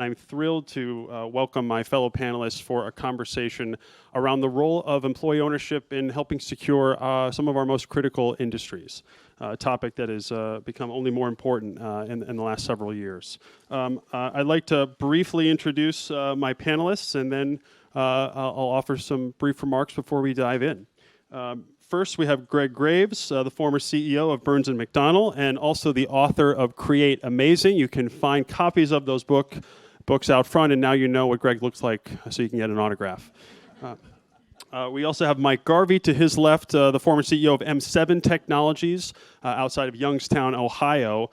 I'm thrilled to welcome my fellow panelists for a conversation around the role of employee ownership in helping secure some of our most critical industries, a topic that has become only more important in the last several years. I'd like to briefly introduce my panelists, and then I'll offer some brief remarks before we dive in. First, we have Greg Graves, the former CEO of Burns & McDonnell, and also the author of Create Amazing. You can find copies of those books out front, and now you know what Greg looks like, so you can get an autograph. We also have Mike Garvey to his left, the former CEO of M7 Technologies outside of Youngstown, Ohio.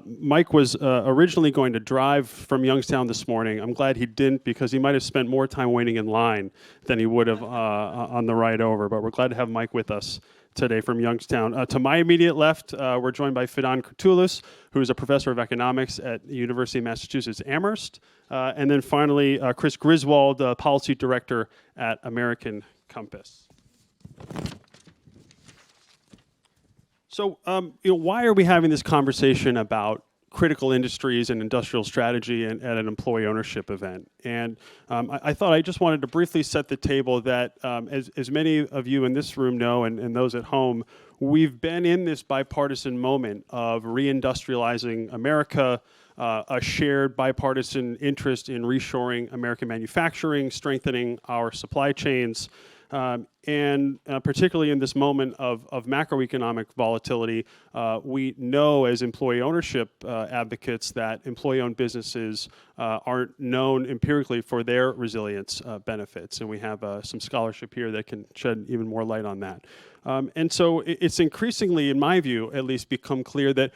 Mike was originally going to drive from Youngstown this morning. I'm glad he didn't, because he might have spent more time waiting in line than he would have on the ride over. But we're glad to have Mike with us today from Youngstown. To my immediate left, we're joined by Fidan Kurtulus, who is a professor of economics at the University of Massachusetts Amherst. And then finally, Chris Griswold, policy director at American Compass. So, why are we having this conversation about critical industries and industrial strategy at an employee ownership event? And I thought I just wanted to briefly set the table that, as many of you in this room know, and those at home, we've been in this bipartisan moment of reindustrializing America, a shared bipartisan interest in reshoring American manufacturing, strengthening our supply chains, and particularly in this moment of macroeconomic volatility, we know as employee ownership advocates that employee-owned businesses aren't known empirically for their resilience benefits, and we have some scholarship here that can shed even more light on that. And so it's increasingly, in my view, at least, become clear that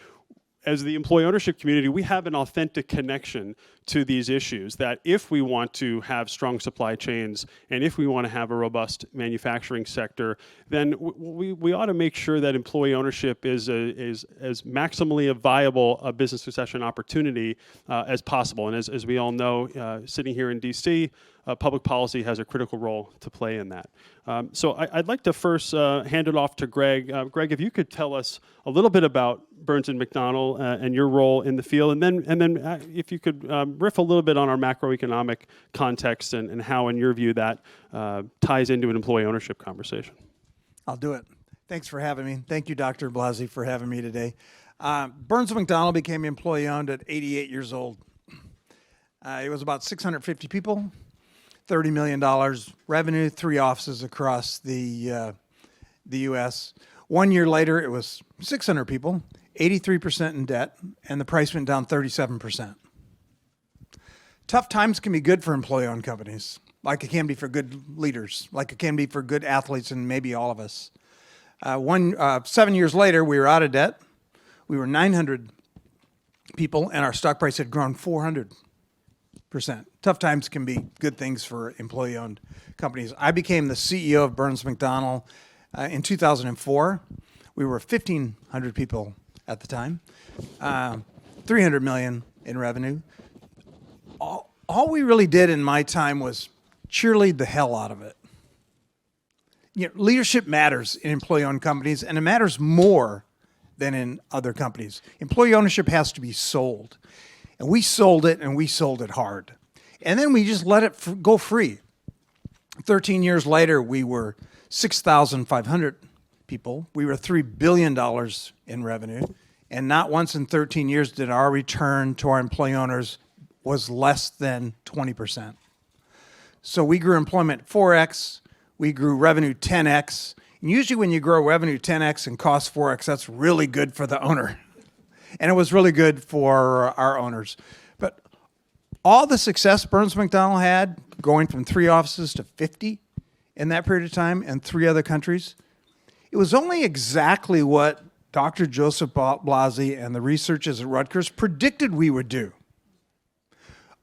as the employee ownership community, we have an authentic connection to these issues, that if we want to have strong supply chains and if we want to have a robust manufacturing sector, then we ought to make sure that employee ownership is as maximally a viable business succession opportunity as possible. And as we all know, sitting here in DC, public policy has a critical role to play in that. So I'd like to first hand it off to Greg. Greg, if you could tell us a little bit about Burns & McDonnell and your role in the field, and then if you could riff a little bit on our macroeconomic context and how, in your view, that ties into an employee ownership conversation. I'll do it. Thanks for having me. Thank you, Dr. Blasi, for having me today. Burns & McDonnell became employee-owned at 88 years old. It was about 650 people, $30 million revenue, 3 offices across the U.S. 1 year later, it was 600 people, 83% in debt, and the price went down 37%. Tough times can be good for employee-owned companies, like it can be for good leaders, like it can be for good athletes, and maybe all of us. 7 years later, we were out of debt. We were 900 people, and our stock price had grown 400%. Tough times can be good things for employee-owned companies. I became the CEO of Burns & McDonnell in 2004. We were 1,500 people at the time, $300 million in revenue. All we really did in my time was cheerlead the hell out of it. Leadership matters in employee-owned companies, and it matters more than in other companies. Employee ownership has to be sold, and we sold it, and we sold it hard. And then we just let it go free. 13 years later, we were 6,500 people. We were $3 billion in revenue, and not once in 13 years did our return to our employee owners was less than 20%. So we grew employment 4x, we grew revenue 10x, and usually when you grow revenue 10x and cost 4x, that's really good for the owner. And it was really good for our owners. But all the success Burns & McDonnell had, going from 3 offices to 50 in that period of time and 3 other countries, it was only exactly what Dr. Joseph Blasi and the researchers at Rutgers predicted we would do.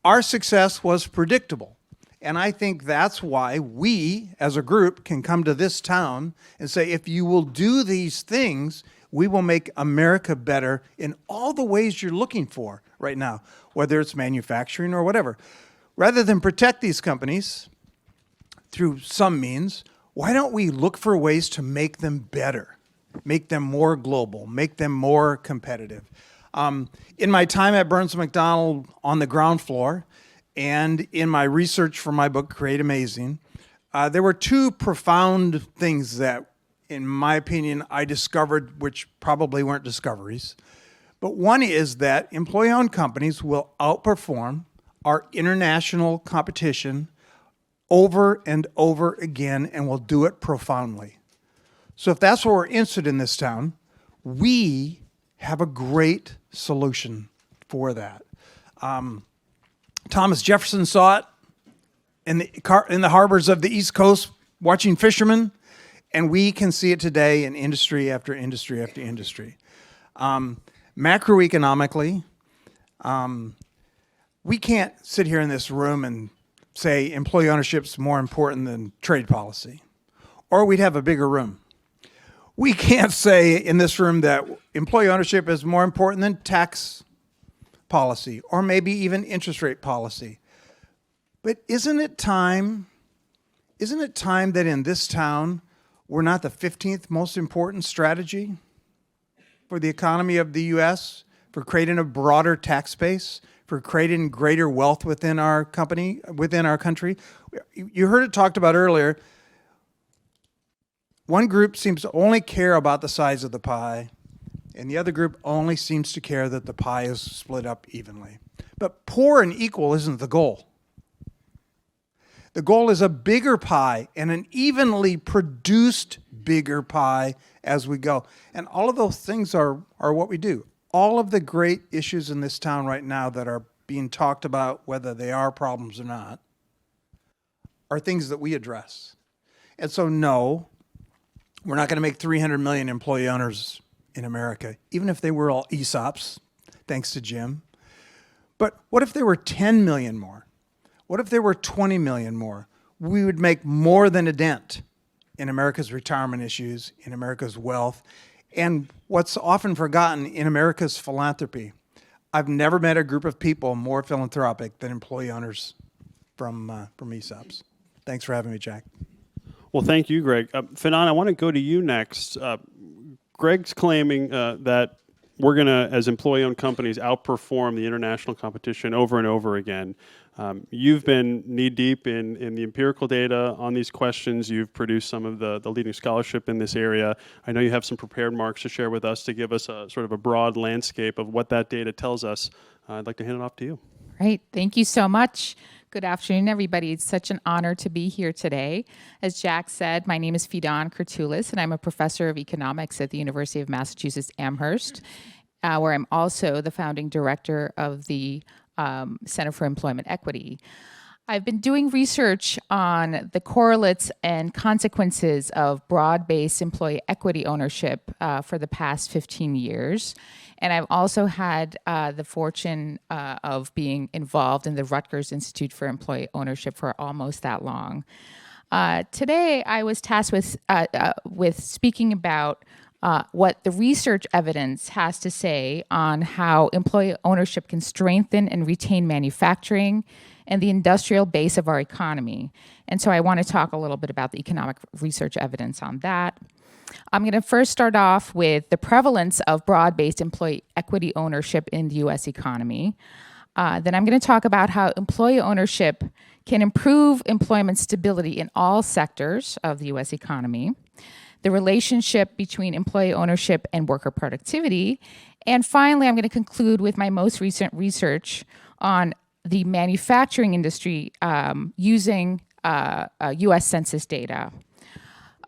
Our success was predictable. And I think that's why we, as a group, can come to this town and say, if you will do these things, we will make America better in all the ways you're looking for right now, whether it's manufacturing or whatever. Rather than protect these companies through some means, why don't we look for ways to make them better, make them more global, make them more competitive? In my time at Burns McDonnell on the ground floor, and in my research for my book, Create Amazing, there were two profound things that, in my opinion, I discovered, which probably weren't discoveries. But one is that employee-owned companies will outperform our international competition over and over again, and will do it profoundly. So if that's what we're interested in this town, we have a great solution for that. Thomas Jefferson saw it in the harbors of the East Coast watching fishermen, and we can see it today in industry after industry after industry. Macroeconomically, we can't sit here in this room and say employee ownership is more important than trade policy, or we'd have a bigger room. We can't say in this room that employee ownership is more important than tax policy, or maybe even interest rate policy. But isn't it time that in this town, we're not the 15th most important strategy for the economy of the U.S., for creating a broader tax base, for creating greater wealth within our country? You heard it talked about earlier. One group seems to only care about the size of the pie, and the other group only seems to care that the pie is split up evenly. But poor and equal isn't the goal. The goal is a bigger pie and an evenly produced bigger pie as we go. And all of those things are what we do. All of the great issues in this town right now that are being talked about, whether they are problems or not, are things that we address. And so no, we're not going to make 300 million employee owners in America, even if they were all ESOPs, thanks to Jim. But what if there were 10 million more? What if there were 20 million more? We would make more than a dent in America's retirement issues, in America's wealth, and what's often forgotten, in America's philanthropy. I've never met a group of people more philanthropic than employee owners from ESOPs. Thanks for having me, Jack. Well, thank you, Greg. Finan, I want to go to you next. Greg's claiming that we're going to, as employee-owned companies, outperform the international competition over and over again. You've been knee-deep in the empirical data on these questions. You've produced some of the leading scholarship in this area. I know you have some prepared remarks to share with us to give us a sort of a broad landscape of what that data tells us. I'd like to hand it off to you. Great. Thank you so much. Good afternoon, everybody. It's such an honor to be here today. As Jack said, my name is Fidan Kurtulis, and I'm a professor of economics at the University of Massachusetts Amherst, where I'm also the founding director of the Center for Employment Equity. I've been doing research on the correlates and consequences of broad-based employee equity ownership for the past 15 years. And I've also had the fortune of being involved in the Rutgers Institute for Employee Ownership for almost that long. Today, I was tasked with speaking about what the research evidence has to say on how employee ownership can strengthen and retain manufacturing and the industrial base of our economy. And so I want to talk a little bit about the economic research evidence on that. I'm going to first start off with the prevalence of broad-based employee equity ownership in the U.S. economy. Then I'm going to talk about how employee ownership can improve employment stability in all sectors of the U.S. economy, the relationship between employee ownership and worker productivity, and finally, I'm going to conclude with my most recent research on the manufacturing industry using U.S. Census data.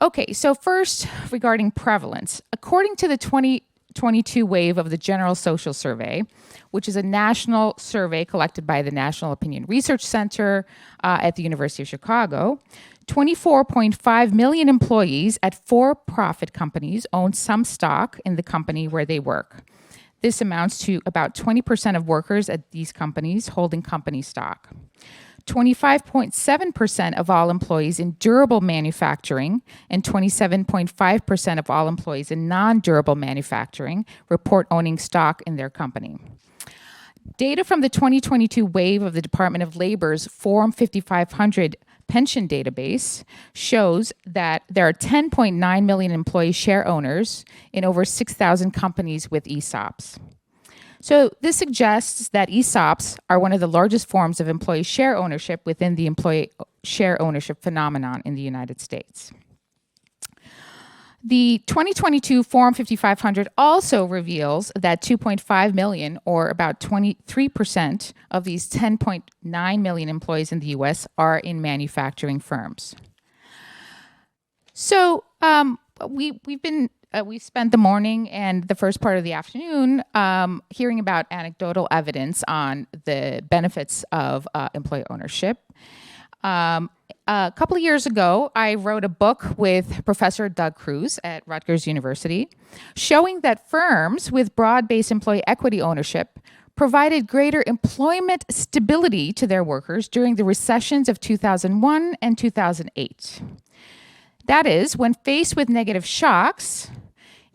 Okay, so first, regarding prevalence. According to the 2022 wave of the General Social Survey, which is a national survey collected by the National Opinion Research Center at the University of Chicago, 24.5 million employees at for-profit companies own some stock in the company where they work. This amounts to about 20% of workers at these companies holding company stock. 25.7% of all employees in durable manufacturing and 27.5% of all employees in non-durable manufacturing report owning stock in their company. Data from the 2022 wave of the Department of Labor's Form 5500 pension database shows that there are 10.9 million employee share owners in over 6,000 companies with ESOPs. So this suggests that ESOPs are one of the largest forms of employee share ownership within the employee share ownership phenomenon in the United States. The 2022 Form 5500 also reveals that 2.5 million, or about 23% of these 10.9 million employees in the US, are in manufacturing firms. So we spent the morning and the first part of the afternoon hearing about anecdotal evidence on the benefits of employee ownership. A couple of years ago, I wrote a book with Professor Doug Cruz at Rutgers University, showing that firms with broad-based employee equity ownership provided greater employment stability to their workers during the recessions of 2001 and 2008. That is, when faced with negative shocks,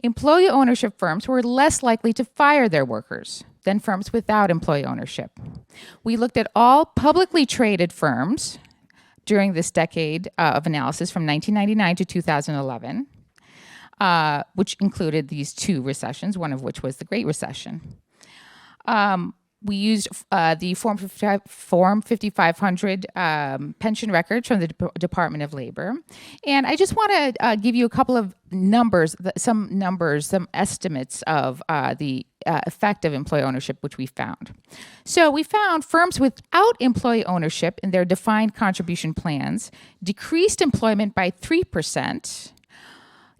employee ownership firms were less likely to fire their workers than firms without employee ownership. We looked at all publicly traded firms during this decade of analysis from 1999 to 2011, which included these two recessions, one of which was the Great Recession. We used the Form 5500 pension records from the Department of Labor. And I just want to give you a couple of numbers, some estimates of the effect of employee ownership, which we found. So we found firms without employee ownership in their defined contribution plans decreased employment by 3%,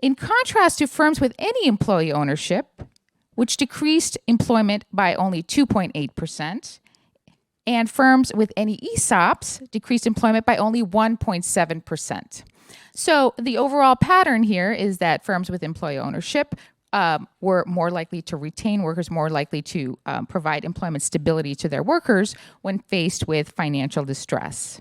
in contrast to firms with any employee ownership, which decreased employment by only 2.8%, and firms with any ESOPs decreased employment by only 1.7%. So the overall pattern here is that firms with employee ownership were more likely to retain workers, more likely to provide employment stability to their workers when faced with financial distress.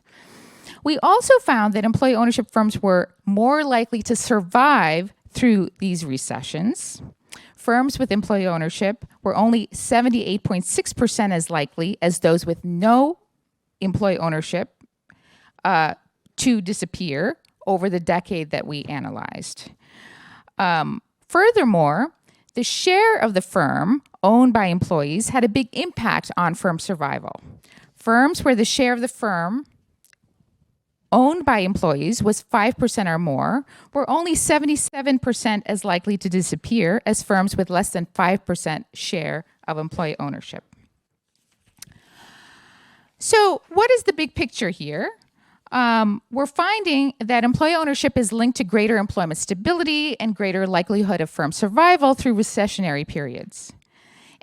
We also found that employee ownership firms were more likely to survive through these recessions. Firms with employee ownership were only 78.6% as likely as those with no employee ownership to disappear over the decade that we analyzed. Furthermore, the share of the firm owned by employees had a big impact on firm survival. Firms where the share of the firm owned by employees was 5% or more were only 77% as likely to disappear as firms with less than 5% share of employee ownership. So what is the big picture here? We're finding that employee ownership is linked to greater employment stability and greater likelihood of firm survival through recessionary periods.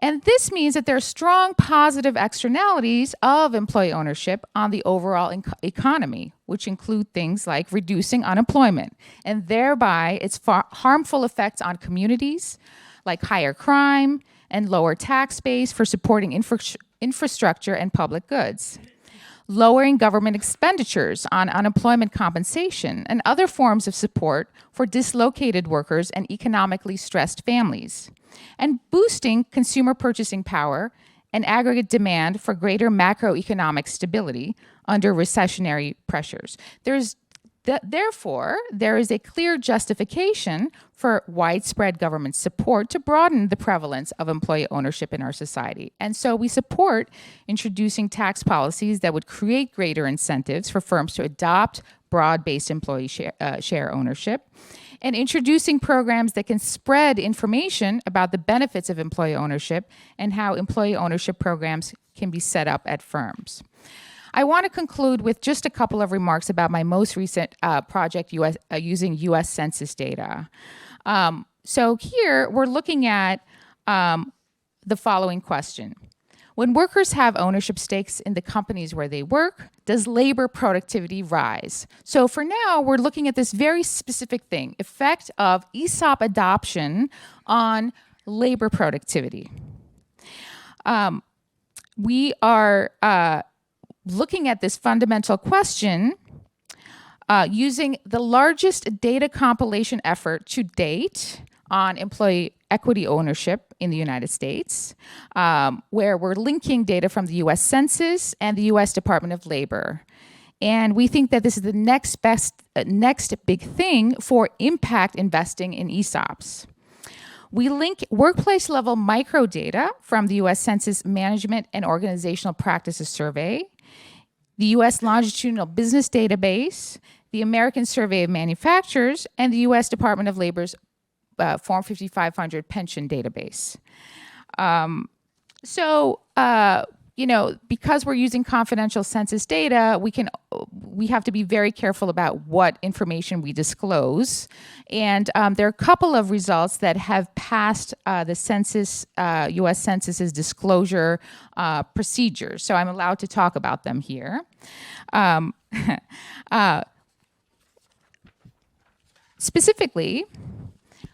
And this means that there are strong positive externalities of employee ownership on the overall economy, which include things like reducing unemployment and thereby its harmful effects on communities, like higher crime and lower tax base for supporting infrastructure and public goods, lowering government expenditures on unemployment compensation and other forms of support for dislocated workers and economically stressed families, and boosting consumer purchasing power and aggregate demand for greater macroeconomic stability under recessionary pressures. Therefore, there is a clear justification for widespread government support to broaden the prevalence of employee ownership in our society. And so we support introducing tax policies that would create greater incentives for firms to adopt broad-based employee share ownership, and introducing programs that can spread information about the benefits of employee ownership and how employee ownership programs can be set up at firms. I want to conclude with just a couple of remarks about my most recent project using U.S. Census data. So here we're looking at the following question. When workers have ownership stakes in the companies where they work, does labor productivity rise? So for now, we're looking at this very specific thing, effect of ESOP adoption on labor productivity. We are looking at this fundamental question using the largest data compilation effort to date on employee equity ownership in the United States, where we're linking data from the U.S. Census and the U.S. Department of Labor. And we think that this is the next big thing for impact investing in ESOPs. We link workplace level microdata from the US Census Management and Organizational Practices Survey, the US Longitudinal Business Database, the American Survey of Manufacturers, and the US Department of Labor's Form 5500 pension database. Because we're using confidential census data, we have to be very careful about what information we disclose. And there are a couple of results that have passed the census, U.S. Census's disclosure procedures. So I'm allowed to talk about them here. Specifically,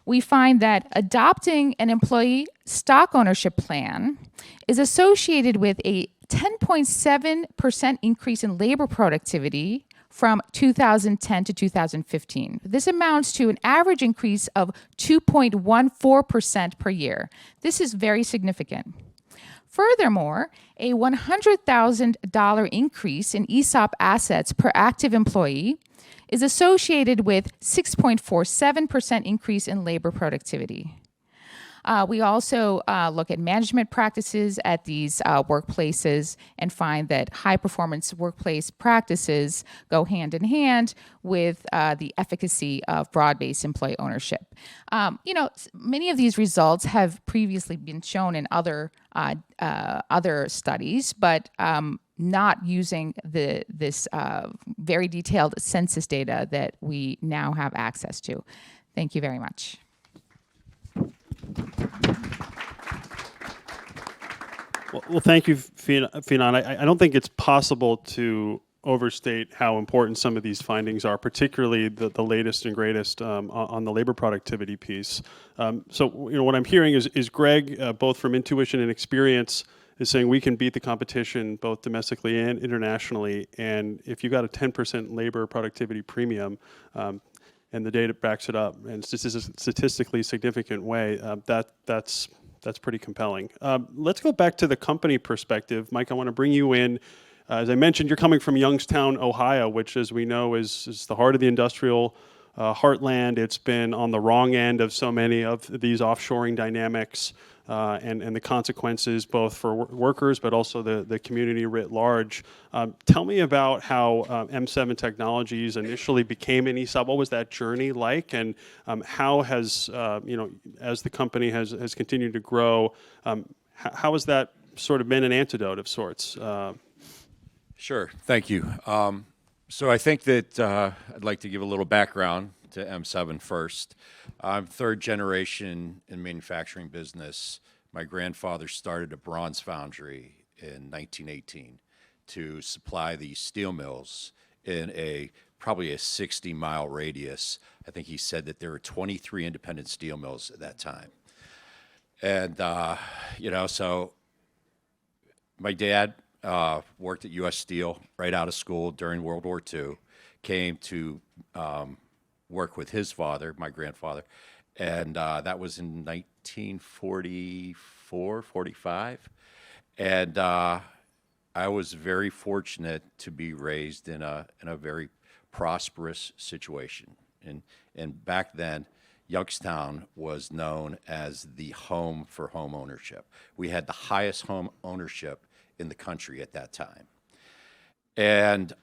we find that adopting an employee stock ownership plan is associated with a 10.7% increase in labor productivity from 2010 to 2015. This amounts to an average increase of 2.14% per year. This is very significant. Furthermore, a $100,000 increase in ESOP assets per active employee is associated with 6.47% increase in labor productivity. We also look at management practices at these workplaces and find that high-performance workplace practices go hand in hand with the efficacy of broad-based employee ownership. Many of these results have previously been shown in other studies, but not using this very detailed census data that we now have access to. Thank you very much. Well, thank you, Finan. I don't think it's possible to overstate how important some of these findings are, particularly the latest and greatest on the labor productivity piece. So, what I'm hearing is Greg, both from intuition and experience, is saying we can beat the competition both domestically and internationally. And if you got a 10% labor productivity premium, and the data backs it up in statistically significant way, that's pretty compelling. Let's go back to the company perspective. Mike, I want to bring you in. As I mentioned, you're coming from Youngstown, Ohio, which, as we know, is the heart of the industrial heartland. It's been on the wrong end of so many of these offshoring dynamics and the consequences both for workers but also the community writ large. Tell me about how M7 Technologies initially became an ESOP. What was that journey like, and how has, as the company has continued to grow, how has that sort of been an antidote of sorts? Sure, thank you. So I think that I'd like to give a little background to M7 first. I'm third generation in manufacturing business. My grandfather started a bronze foundry in 1918 to supply the steel mills in probably a 60-mile radius. I think he said that there were 23 independent steel mills at that time. And, so my dad worked at U.S. Steel right out of school during World War II, came to work with his father, my grandfather, and that was in 1944, 45. And I was very fortunate to be raised in a very prosperous situation. And back then, Youngstown was known as the home for home ownership. We had the highest home ownership in the country at that time. And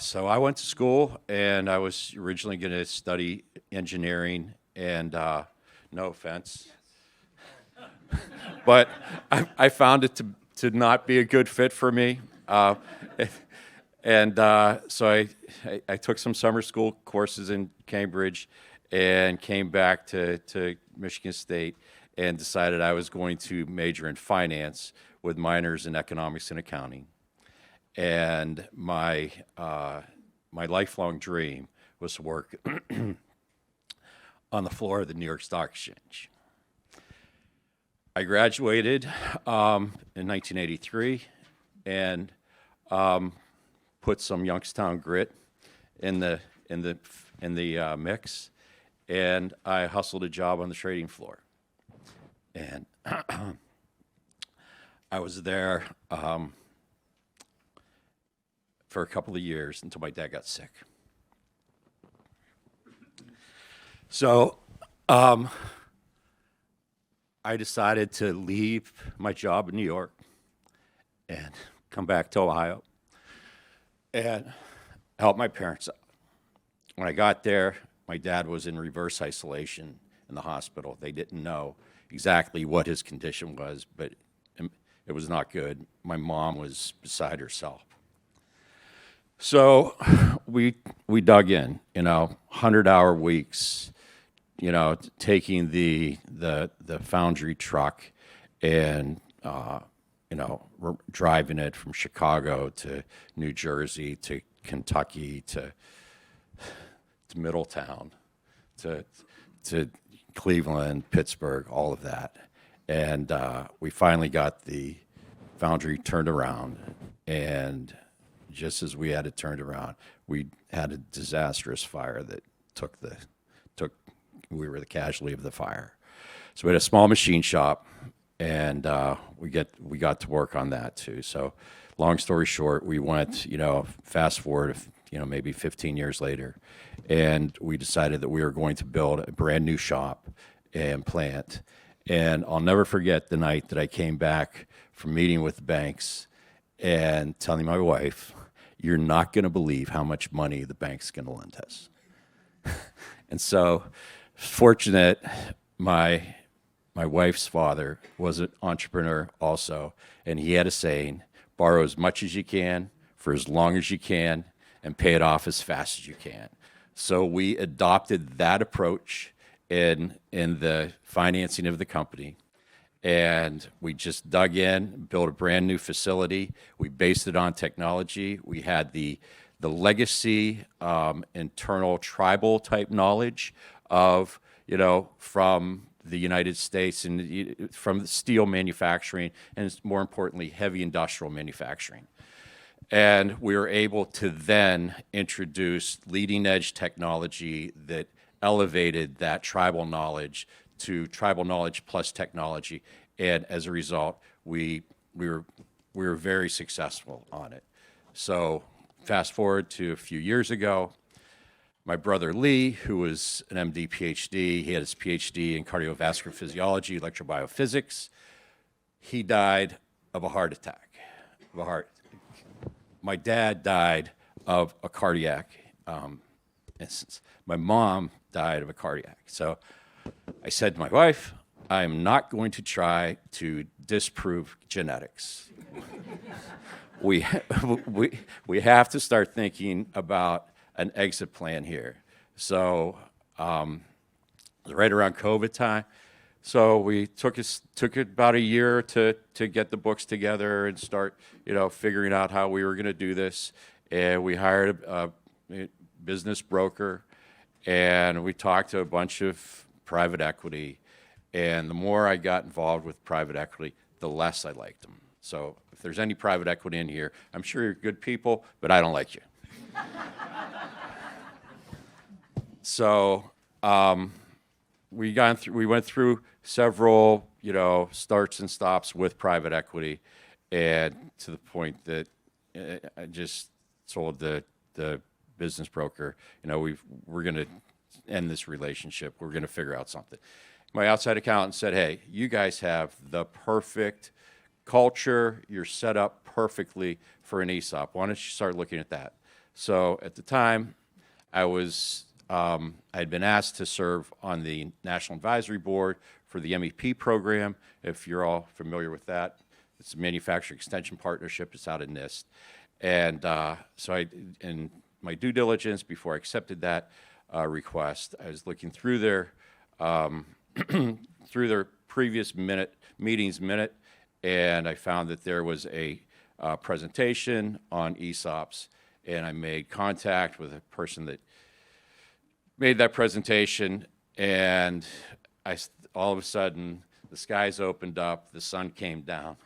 so I went to school, and I was originally going to study engineering, and no offense, but I found it to not be a good fit for me. And so I took some summer school courses in Cambridge and came back to Michigan State and decided I was going to major in finance with minors in economics and accounting. And my lifelong dream was to work on the floor of the New York Stock Exchange. I graduated in 1983 and put some Youngstown grit in the mix, and I hustled a job on the trading floor. And I was there for a couple of years until my dad got sick. So I decided to leave my job in New York and come back to Ohio and help my parents out. When I got there, my dad was in reverse isolation in the hospital. They didn't know exactly what his condition was, but it was not good. My mom was beside herself. So we dug in, 100-hour weeks, taking the foundry truck and driving it from Chicago to New Jersey to Kentucky to Middletown to Cleveland, Pittsburgh, all of that. And we finally got the foundry turned around, and just as we had it turned around, we had a disastrous fire that we were the casualty of the fire. So we had a small machine shop, and we got to work on that too. So long story short, we went, fast forward, maybe 15 years later, and we decided that we were going to build a brand new shop and plant. And I'll never forget the night that I came back from meeting with the banks and telling my wife, "You're not going to believe how much money the bank's going to lend us." And so, fortunate, my wife's father was an entrepreneur also, and he had a saying: borrow as much as you can for as long as you can and pay it off as fast as you can. So we adopted that approach in the financing of the company, and we just dug in, built a brand new facility. We based it on technology. We had the legacy internal tribal type knowledge of, from the United States and from steel manufacturing, and more importantly, heavy industrial manufacturing. And we were able to then introduce leading edge technology that elevated that tribal knowledge to tribal knowledge plus technology. And as a result, we were very successful on it. So fast forward to a few years ago, my brother Lee, who was an MD PhD, he had his PhD in cardiovascular physiology, electrobiophysics. He died of a heart attack, My dad died of a cardiac instance. My mom died of a cardiac. So I said to my wife, I am not going to try to disprove genetics. we have to start thinking about an exit plan here. So right around COVID time, so we took it about a year to get the books together and start, figuring out how we were going to do this. And we hired a business broker, and we talked to a bunch of private equity. And the more I got involved with private equity, the less I liked them. So if there's any private equity in here, I'm sure you're good people, but I don't like you. So we went through several, starts and stops with private equity, and to the point that I just told the business broker, we're going to end this relationship. We're going to figure out something. My outside accountant said, "Hey, you guys have the perfect culture. You're set up perfectly for an ESOP. Why don't you start looking at that?" So at the time, I had been asked to serve on the National Advisory Board for the MEP program. If you're all familiar with that, it's a manufacturing extension partnership. It's out of NIST. And so in my due diligence before I accepted that request, I was looking through their previous meetings minute, and I found that there was a presentation on ESOPs, and I made contact with a person that made that presentation, and all of a sudden, the skies opened up, the sun came down.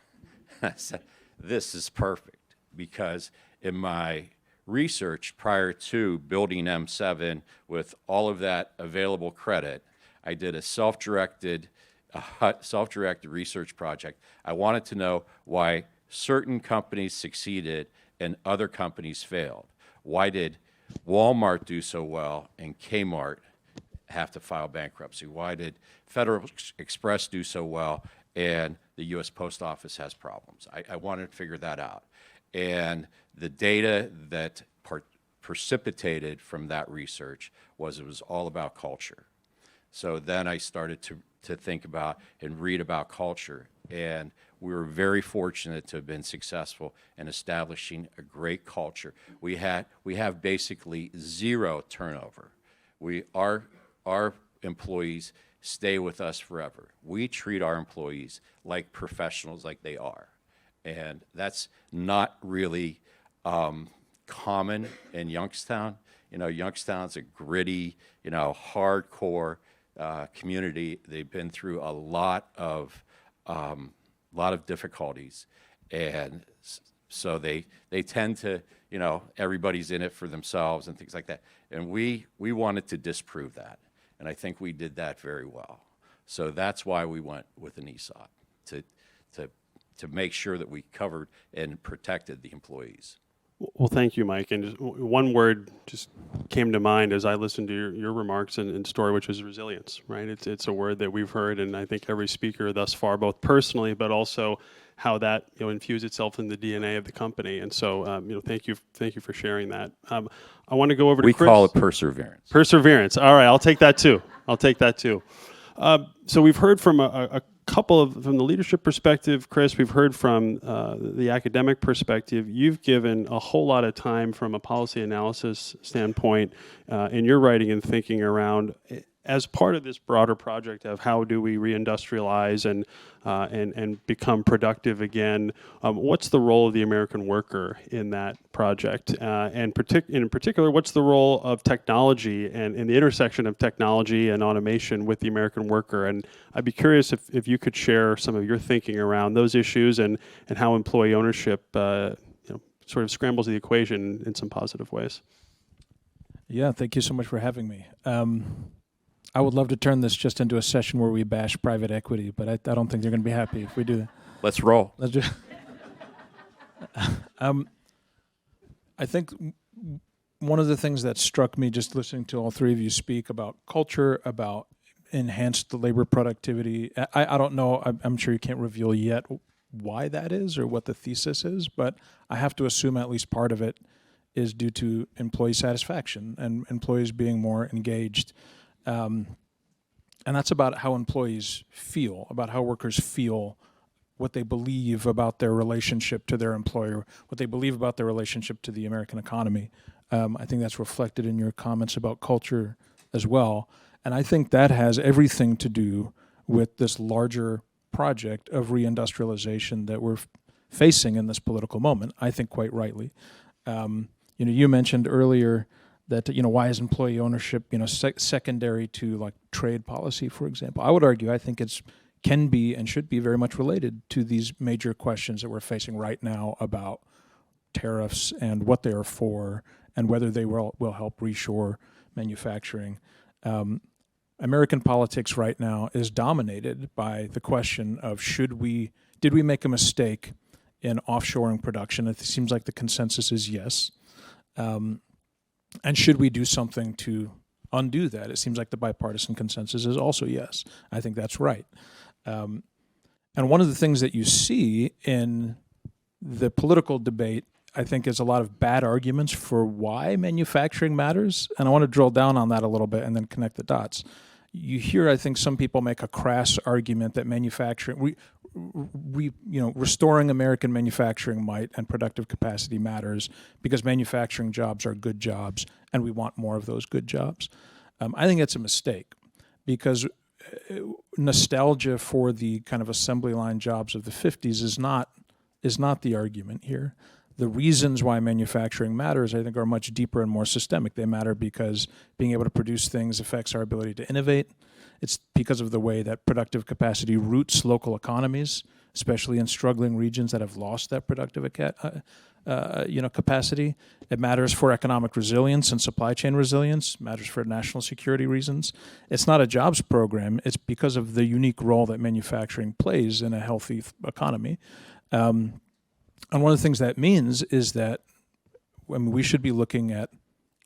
I said, this is perfect, because in my research prior to building M7 with all of that available credit, I did a self-directed research project. I wanted to know why certain companies succeeded and other companies failed. Why did Walmart do so well and Kmart have to file bankruptcy? Why did Federal Express do so well and the U.S. Post Office has problems? I wanted to figure that out. And the data that precipitated from that research was it was all about culture. So then I started to think about and read about culture, and we were very fortunate to have been successful in establishing a great culture. We have basically zero turnover. Our employees stay with us forever. We treat our employees like professionals, like they are, and that's not really common in Youngstown. You know, Youngstown's a gritty, you know, hardcore community. They've been through a lot of difficulties, and so they tend to, you know, everybody's in it for themselves and things like that. And we wanted to disprove that, and I think we did that very well. So that's why we went with an ESOP, to make sure that we covered and protected the employees. Well, thank you, Mike. And just one word just came to mind as I listened to your remarks and story, which is resilience, right? It's a word that we've heard, and I think every speaker thus far, both personally, but also how that, you know, infused itself in the DNA of the company. And so, you know, thank you for sharing that. I want to go over to Chris. We call it perseverance. Perseverance. All right, I'll take that too. So we've heard from a couple of, from the leadership perspective, Chris, we've heard from the academic perspective. You've given a whole lot of time from a policy analysis standpoint in your writing and thinking around, as part of this broader project of how do we reindustrialize and become productive again, what's the role of the American worker in that project? And in particular, what's the role of technology and in the intersection of technology and automation with the American worker? And I'd be curious if you could share some of your thinking around those issues and how employee ownership sort of scrambles the equation in some positive ways. Yeah, thank you so much for having me. I would love to turn this just into a session where we bash private equity, but I don't think they're going to be happy if we do that. Let's roll. Let's do. I think one of the things that struck me just listening to all three of you speak about culture, about enhanced labor productivity. I don't know. I'm sure you can't reveal yet why that is or what the thesis is, but I have to assume at least part of it is due to employee satisfaction and employees being more engaged. And that's about how employees feel, about how workers feel, what they believe about their relationship to their employer, what they believe about their relationship to the American economy. I think that's reflected in your comments about culture as well. And I think that has everything to do with this larger project of reindustrialization that we're facing in this political moment, I think quite rightly. You mentioned earlier that, why is employee ownership, secondary to like trade policy, for example. I would argue, I think can be and should be very much related to these major questions that we're facing right now about tariffs and what they are for and whether they will help reshore manufacturing. American politics right now is dominated by the question of did we make a mistake in offshoring production? It seems like the consensus is yes. And should we do something to undo that? It seems like the bipartisan consensus is also yes. I think that's right. And one of the things that you see in the political debate, I think, is a lot of bad arguments for why manufacturing matters. And I want to drill down on that a little bit and then connect the dots. You hear, I think, some people make a crass argument that manufacturing, restoring American manufacturing might and productive capacity matters because manufacturing jobs are good jobs and we want more of those good jobs. I think it's a mistake because nostalgia for the kind of assembly line jobs of the 50s is not the argument here. The reasons why manufacturing matters, I think, are much deeper and more systemic. They matter because being able to produce things affects our ability to innovate. It's because of the way that productive capacity roots local economies, especially in struggling regions that have lost that productive capacity. It matters for economic resilience and supply chain resilience. It matters for national security reasons. It's not a jobs program. It's because of the unique role that manufacturing plays in a healthy economy. And one of the things that means is that we should be looking at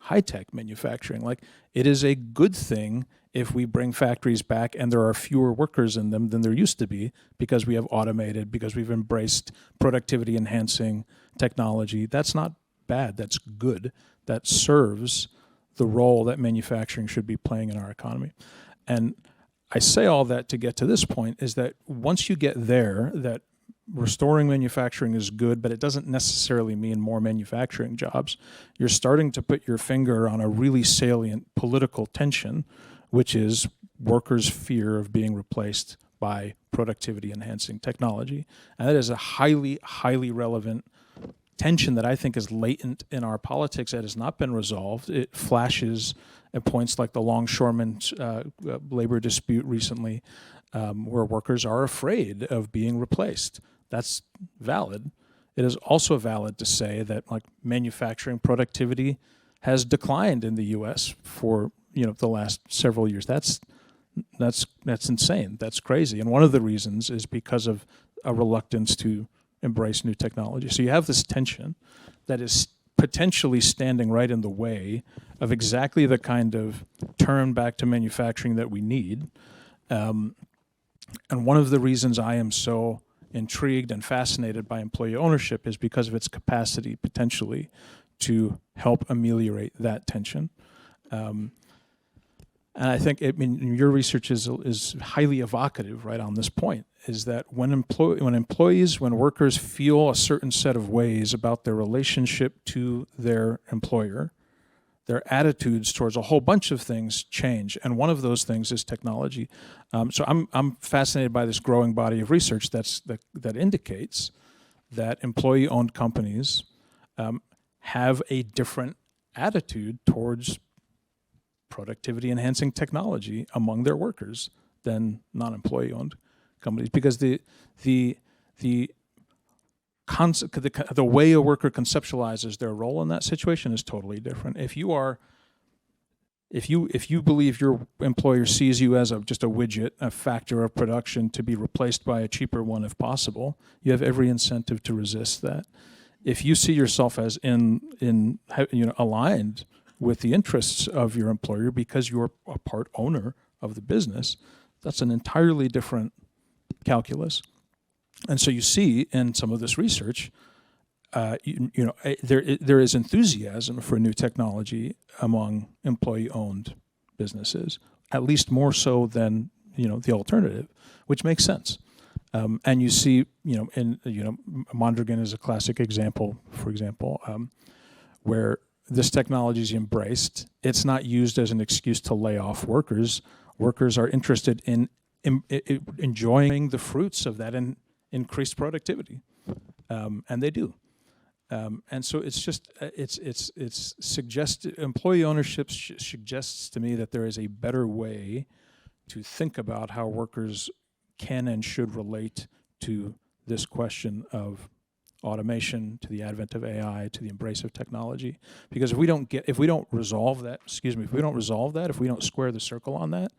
high-tech manufacturing. Like, it is a good thing if we bring factories back and there are fewer workers in them than there used to be because we have automated, because we've embraced productivity enhancing technology. That's not bad, that's good. That serves the role that manufacturing should be playing in our economy. And I say all that to get to this point, is that once you get there, that restoring manufacturing is good, but it doesn't necessarily mean more manufacturing jobs. You're starting to put your finger on a really salient political tension, which is workers' fear of being replaced by productivity-enhancing technology. And that is a highly, highly relevant tension that I think is latent in our politics that has not been resolved. It flashes at points like the longshoreman labor dispute recently, where workers are afraid of being replaced. That's valid. It is also valid to say that like manufacturing productivity has declined in the U.S. for the last several years. That's insane. That's crazy. And one of the reasons is because of a reluctance to embrace new technology. So you have this tension that is potentially standing right in the way of exactly the kind of turn back to manufacturing that we need. And one of the reasons I am so intrigued and fascinated by employee ownership is because of its capacity potentially to help ameliorate that tension. And I think, your research is highly evocative, right, on this point, is that when workers feel a certain set of ways about their relationship to their employer, their attitudes towards a whole bunch of things change, and one of those things is technology. So I'm fascinated by this growing body of research that indicates that employee-owned companies have a different attitude towards productivity-enhancing technology among their workers than non-employee-owned companies, because the way a worker conceptualizes their role in that situation is totally different. If you believe your employer sees you as just a widget, a factor of production to be replaced by a cheaper one if possible, you have every incentive to resist that. If you see yourself as aligned with the interests of your employer because you're a part owner of the business, that's an entirely different calculus. And so you see in some of this research, there is enthusiasm for new technology among employee-owned businesses, at least more so than the alternative, which makes sense. And you see, Mondragon is a classic example, for example, where this technology is embraced. It's not used as an excuse to lay off workers. Workers are interested in enjoying the fruits of that increased productivity, and they do. And so it's just employee ownership suggests to me that there is a better way to think about how workers can and should relate to this question of automation, to the advent of AI, to the embrace of technology. Because if we don't resolve that, if we don't square the circle on that,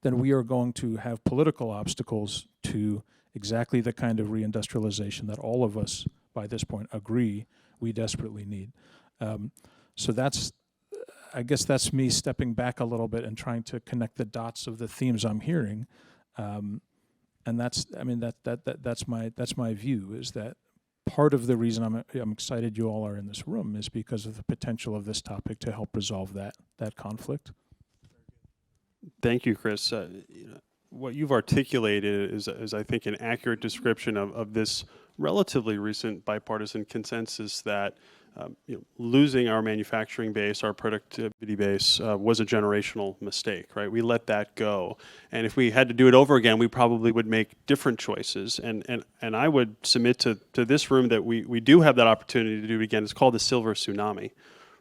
then we are going to have political obstacles to exactly the kind of reindustrialization that all of us, by this point, agree we desperately need. So I guess that's me stepping back a little bit and trying to connect the dots of the themes I'm hearing. And that's my view, is that part of the reason I'm excited you all are in this room is because of the potential of this topic to help resolve that conflict. Thank you, Chris. What you've articulated is, I think, an accurate description of this relatively recent bipartisan consensus that losing our manufacturing base, our productivity base, was a generational mistake, right? We let that go. And if we had to do it over again, we probably would make different choices. And I would submit to this room that we do have that opportunity to do it again. It's called the silver tsunami,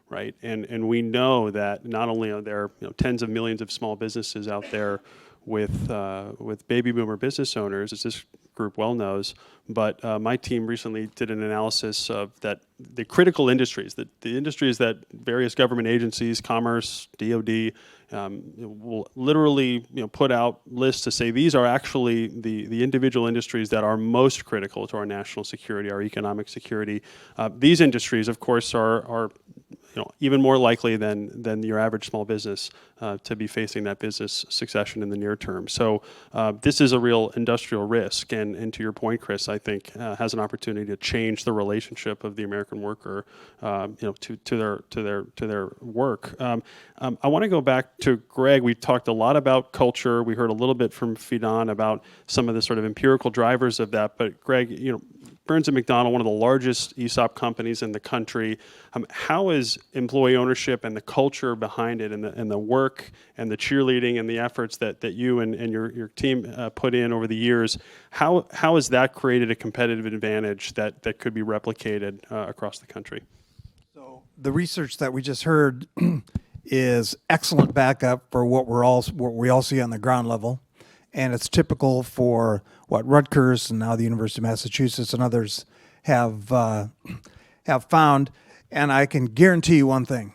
right? And we know that not only are there tens of millions of small businesses out there with baby boomer business owners, as this group well knows, but my team recently did an analysis of that the critical industries, the industries that various government agencies, Commerce, DOD, will literally put out lists to say these are actually the individual industries that are most critical to our national security, our economic security. These industries, of course, are even more likely than your average small business to be facing that business succession in the near term. So this is a real industrial risk, and to your point, Chris, I think has an opportunity to change the relationship of the American worker, to their work. I want to go back to Greg. We talked a lot about culture. We heard a little bit from Fidan about some of the sort of empirical drivers of that. But Greg, Burns and McDonnell, one of the largest ESOP companies in the country. How is employee ownership and the culture behind it, and the work and the cheerleading and the efforts that you and your team put in over the years? How has that created a competitive advantage that could be replicated across the country? So the research that we just heard is excellent backup for what we all see on the ground level, and it's typical for what Rutgers and now the University of Massachusetts and others have found. And I can guarantee you one thing: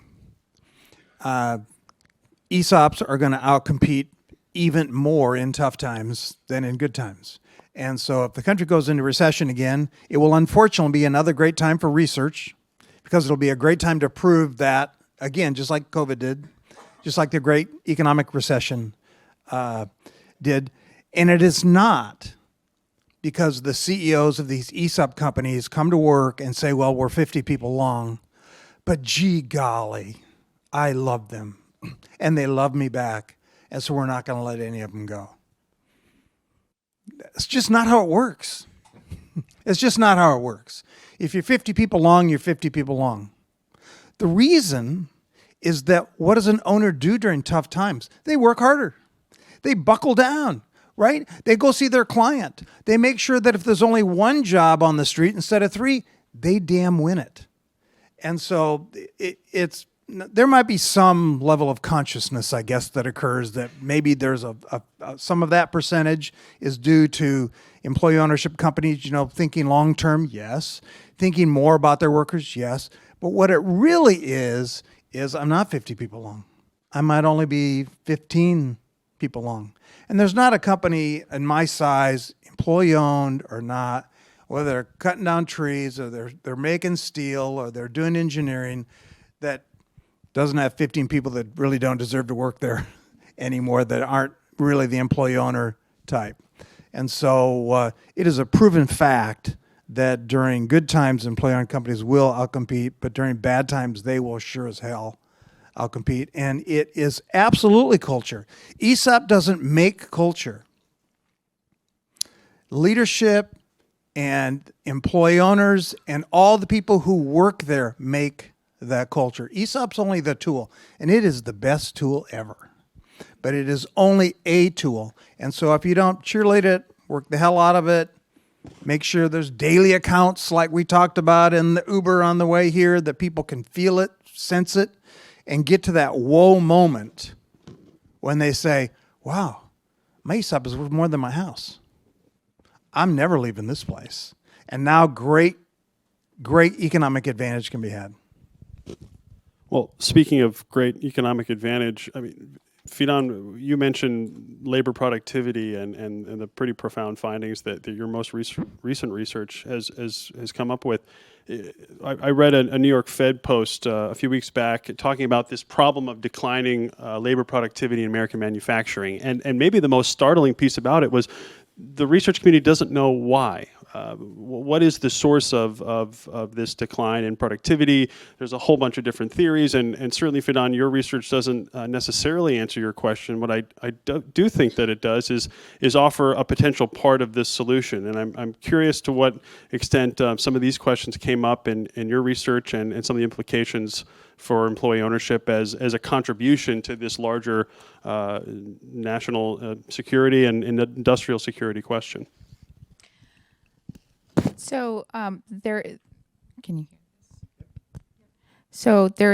ESOPs are going to outcompete even more in tough times than in good times. And so if the country goes into recession again, it will unfortunately be another great time for research, because it'll be a great time to prove that, again, just like COVID did, just like the great economic recession did. And it is not because the CEOs of these ESOP companies come to work and say, well, we're 50 people long, but gee golly, I love them and they love me back, and so we're not going to let any of them go. It's just not how it works. It's just not how it works. If you're 50 people long, you're 50 people long. The reason is that what does an owner do during tough times? They work harder. They buckle down, right? They go see their client. They make sure that if there's only one job on the street instead of 3, they damn win it. And so there might be some level of consciousness, I guess, that occurs, that maybe there's some of that percentage is due to employee ownership companies, thinking long term, yes. Thinking more about their workers, yes. But what it really is I'm not 50 people long. I might only be 15 people long. And there's not a company in my size, employee owned or not, whether they're cutting down trees or they're making steel or they're doing engineering, that doesn't have 15 people that really don't deserve to work there anymore, that aren't really the employee owner type. And so it is a proven fact that during good times, employee-owned companies will outcompete, but during bad times, they will sure as hell outcompete. And it is absolutely culture. ESOP doesn't make culture. Leadership and employee owners and all the people who work there make that culture. ESOP's only the tool, and it is the best tool ever. But it is only a tool. And so if you don't cheerlead it, work the hell out of it, make sure there's daily accounts like we talked about in the Uber on the way here, that people can feel it, sense it, and get to that whoa moment when they say, wow, my ESOP is worth more than my house. I'm never leaving this place. And now great economic advantage can be had. Well, speaking of great economic advantage, I mean, Fidan, you mentioned labor productivity and the pretty profound findings that your most recent research has come up with. I read a New York Fed post a few weeks back talking about this problem of declining labor productivity in American manufacturing. And maybe the most startling piece about it was the research community doesn't know why. What is the source of this decline in productivity? There's a whole bunch of different theories, and certainly, Fidan, your research doesn't necessarily answer your question. What I do think that it does is offer a potential part of this solution, and I'm curious to what extent some of these questions came up in your research and some of the implications for employee ownership as a contribution to this larger national security and industrial security question. So there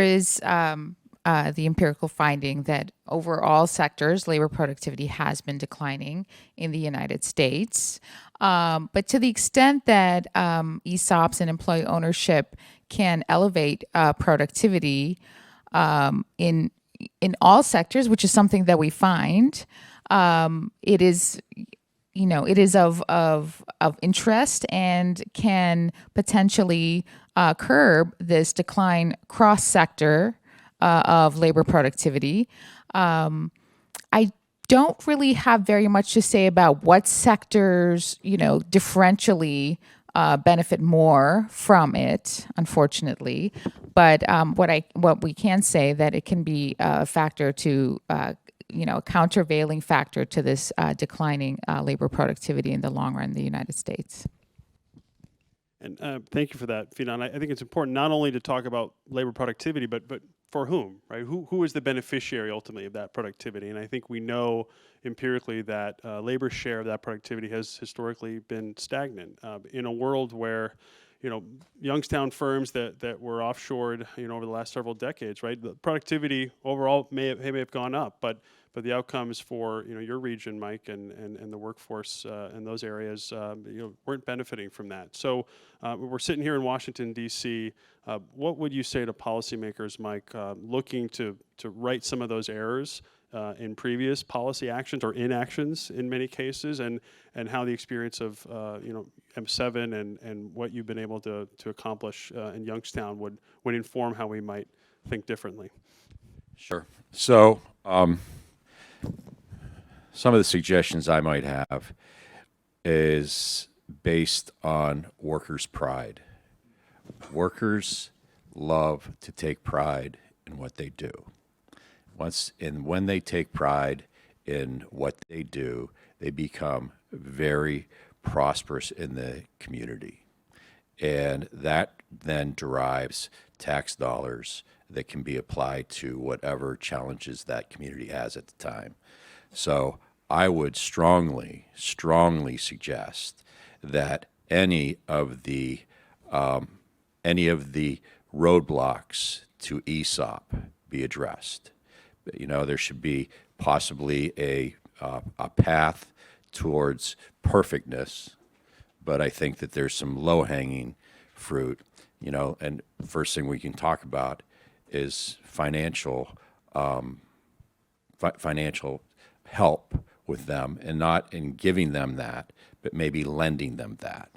is the empirical finding that over all sectors, labor productivity has been declining in the United States. But to the extent that ESOPs and employee ownership can elevate productivity in all sectors, which is something that we find, it is it is of interest and can potentially curb this decline cross sector of labor productivity. I don't really have very much to say about what sectors, differentially benefit more from it, unfortunately. But what we can say that it can be a factor to, a countervailing factor to this declining labor productivity in the long run in the United States. And thank you for that, Fidan. I think it's important not only to talk about labor productivity, but for whom, right? Who is the beneficiary ultimately of that productivity? And I think we know empirically that labor share of that productivity has historically been stagnant. In a world where, Youngstown firms that were offshored, over the last several decades, right? The productivity overall may have gone up, but the outcomes for your region, Mike, and the workforce in those areas, weren't benefiting from that. So we're sitting here in Washington D.C. What would you say to policymakers, Mike, looking to right some of those errors in previous policy actions or inactions in many cases, and how the experience of M7 and what you've been able to accomplish in Youngstown would inform how we might think differently? Sure. So some of the suggestions I might have is based on workers' pride. Workers love to take pride in what they do. When they take pride in what they do, they become very prosperous in the community. And that then derives tax dollars that can be applied to whatever challenges that community has at the time. So I would strongly suggest that any of the roadblocks to ESOP be addressed. There should be possibly a path towards perfectness, but I think that there's some low-hanging fruit. And first thing we can talk about is financial help with them, and not in giving them that, but maybe lending them that.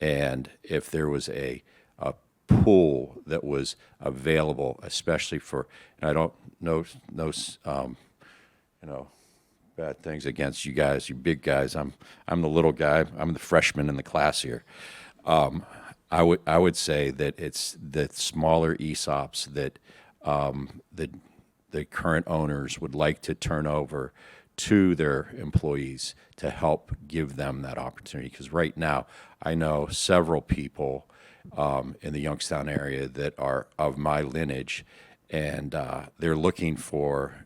And if there was a pool that was available, especially for, and I don't know, bad things against you guys, you big guys. I'm the little guy. I'm the freshman in the class here. I would say that it's the smaller ESOPs that the current owners would like to turn over to their employees to help give them that opportunity. Because right now, I know several people in the Youngstown area that are of my lineage, and they're looking for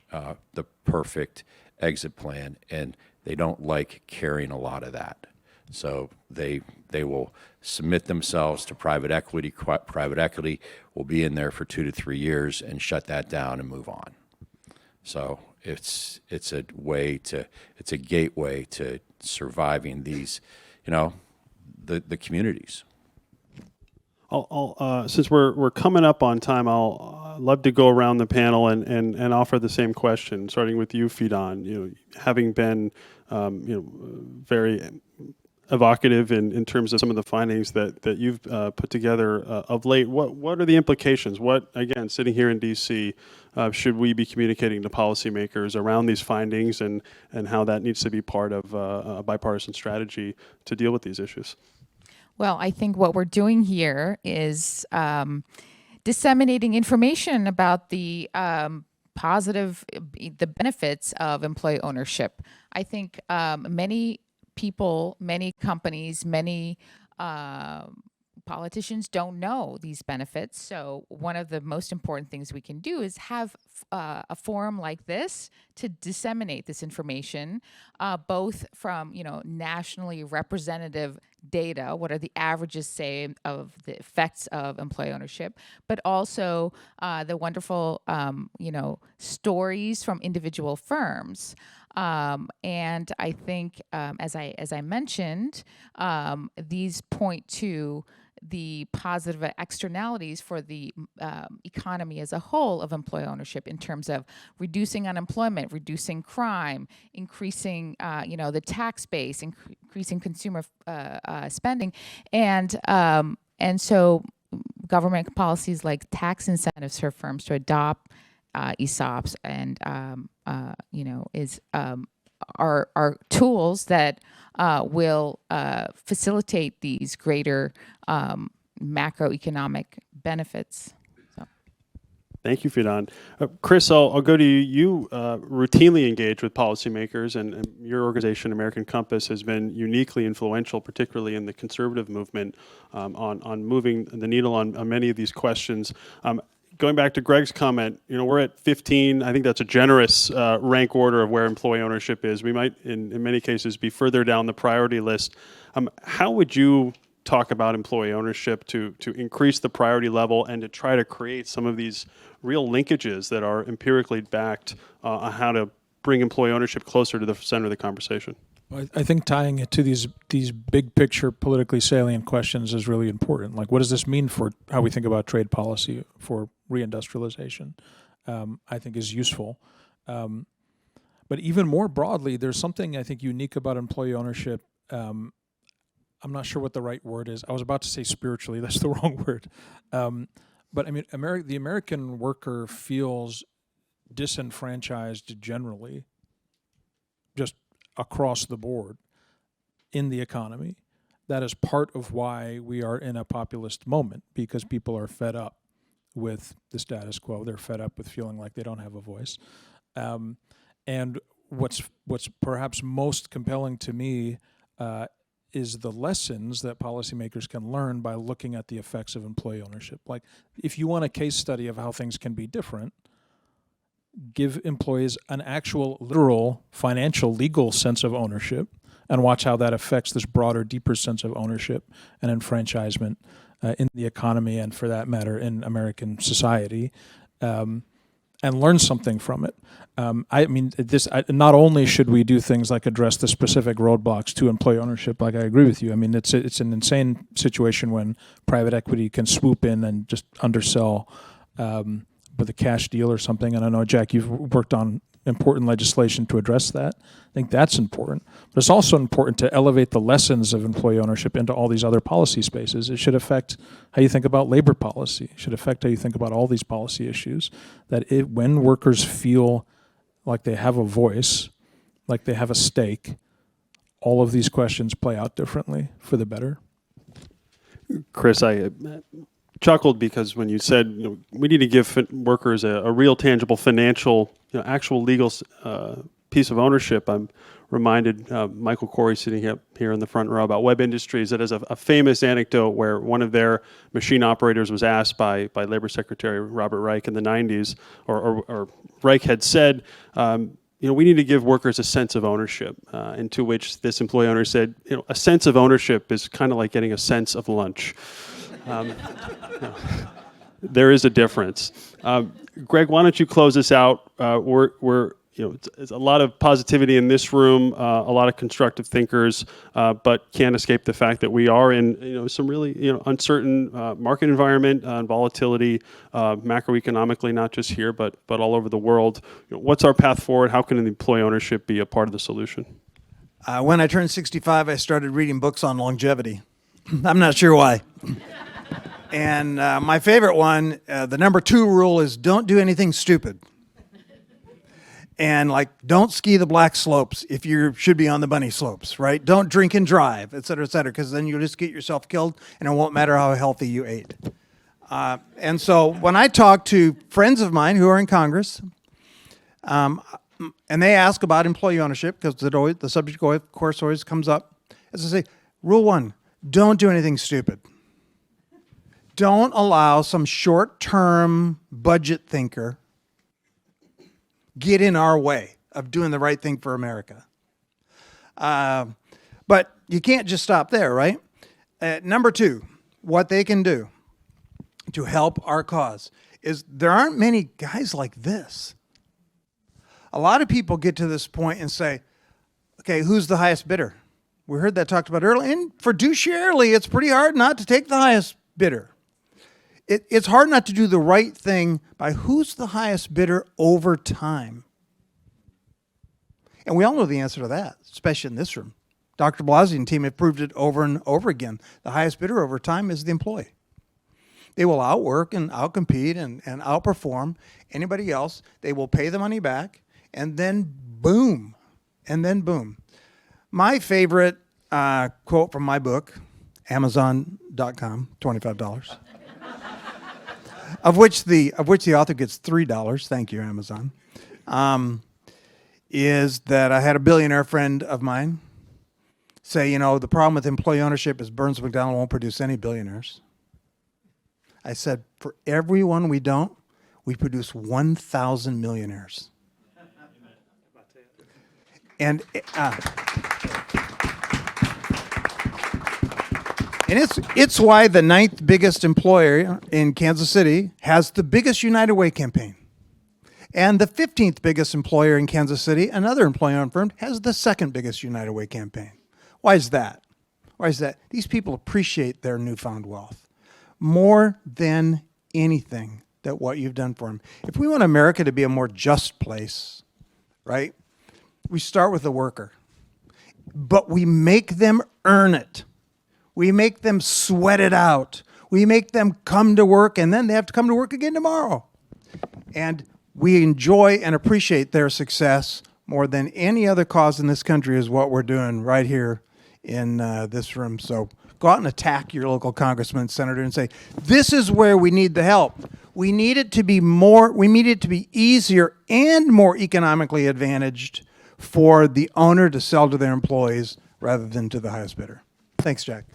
the perfect exit plan, and they don't like carrying a lot of that. So they will submit themselves to private equity. Private equity will be in there for 2 to 3 years and shut that down and move on. So it's a gateway to surviving these, the communities. Since we're coming up on time, I'll love to go around the panel and offer the same question, starting with you, Fidan. Having been very evocative in terms of some of the findings that you've put together of late. What are the implications? What, again, sitting here in D.C., should we be communicating to policymakers around these findings, and how that needs to be part of a bipartisan strategy to deal with these issues? Well, I think what we're doing here is disseminating information about the the benefits of employee ownership. I think many people, many companies, many politicians don't know these benefits. So one of the most important things we can do is have a forum like this to disseminate this information, both from nationally representative data, what are the averages, say, of the effects of employee ownership, but also the wonderful stories from individual firms. And I think, as I mentioned, these point to the positive externalities for the economy as a whole of employee ownership in terms of reducing unemployment, reducing crime, increasing the tax base, increasing consumer spending, and so government policies like tax incentives for firms to adopt ESOPs and are tools that will facilitate these greater macroeconomic benefits. So. Thank you, Fidan. Chris, I'll go to you. You routinely engage with policymakers, and your organization, American Compass, has been uniquely influential, particularly in the conservative movement, on moving the needle on many of these questions. Going back to Greg's comment, we're at 15. I think that's a generous rank order of where employee ownership is. We might, in many cases, be further down the priority list. How would you talk about employee ownership to increase the priority level and to try to create some of these real linkages that are empirically backed on how to bring employee ownership closer to the center of the conversation? I think tying it to these big picture politically salient questions is really important. Like, what does this mean for how we think about trade policy for reindustrialization? I think is useful. But even more broadly, there's something I think unique about employee ownership. I'm not sure what the right word is. I was about to say spiritually. That's the wrong word. But I mean, the American worker feels disenfranchised generally, just across the board in the economy. That is part of why we are in a populist moment, because people are fed up with the status quo. They're fed up with feeling like they don't have a voice. And what's perhaps most compelling to me is the lessons that policymakers can learn by looking at the effects of employee ownership. Like, if you want a case study of how things can be different, give employees an actual, literal, financial, legal sense of ownership and watch how that affects this broader, deeper sense of ownership and enfranchisement in the economy and, for that matter, in American society, and learn something from it. Not only should we do things like address the specific roadblocks to employee ownership, like I agree with you. I mean, it's an insane situation when private equity can swoop in and just undersell with a cash deal or something. And I know, Jack, you've worked on important legislation to address that. I think that's important. But it's also important to elevate the lessons of employee ownership into all these other policy spaces. It should affect how you think about labor policy. It should affect how you think about all these policy issues. When workers feel like they have a voice, like they have a stake, all of these questions play out differently for the better. Chris, I chuckled because when you said we need to give workers a real, tangible, financial, actual legal piece of ownership, I'm reminded Michael Corey sitting up here in the front row about Web Industries. That is a famous anecdote where one of their machine operators was asked by Labor Secretary Robert Reich in the 90s, or Reich had said, we need to give workers a sense of ownership, and to which this employee owner said, a sense of ownership is kind of like getting a sense of lunch. There is a difference. Greg, why don't you close this out? There's a lot of positivity in this room, a lot of constructive thinkers, but can't escape the fact that we are in some really uncertain market environment and volatility macroeconomically, not just here but all over the world. What's our path forward? How can employee ownership be a part of the solution? When I turned 65, I started reading books on longevity. I'm not sure why. And my favorite one, the number 2 rule is don't do anything stupid. And don't ski the black slopes if you should be on the bunny slopes, right? Don't drink and drive, et cetera, because then you'll just get yourself killed and it won't matter how healthy you ate. And so when I talk to friends of mine who are in Congress, and they ask about employee ownership, because the subject, of course, always comes up, as I say, rule 1, don't do anything stupid. Don't allow some short-term budget thinker get in our way of doing the right thing for America. But you can't just stop there, right? Number 2, what they can do to help our cause is there aren't many guys like this. A lot of people get to this point and say, okay, who's the highest bidder? We heard that talked about earlier. And fiduciarily, it's pretty hard not to take the highest bidder. It's hard not to do the right thing by who's the highest bidder over time. And we all know the answer to that, especially in this room. Dr. Blasey and team have proved it over and over again. The highest bidder over time is the employee. They will outwork and outcompete and outperform anybody else. They will pay the money back, and then boom. My favorite quote from my book, Amazon.com, $25, of which the author gets $3. Thank you, Amazon. Is that I had a billionaire friend of mine say, the problem with employee ownership is Burns McDonnell won't produce any billionaires. I said, for everyone we don't, we produce 1,000 millionaires. And it's why the 9th biggest employer in Kansas City has the biggest United Way campaign. And the 15th biggest employer in Kansas City, another employee-owned firm, has the 2nd biggest United Way campaign. Why is that? These people appreciate their newfound wealth more than anything that what you've done for them. If we want America to be a more just place, right, we start with the worker. But we make them earn it. We make them sweat it out. We make them come to work, and then they have to come to work again tomorrow. And we enjoy and appreciate their success more than any other cause in this country is what we're doing right here in this room. So go out and attack your local congressman, senator, and say, this is where we need the help. We need it to be easier and more economically advantaged for the owner to sell to their employees rather than to the highest bidder. Thanks, Jack.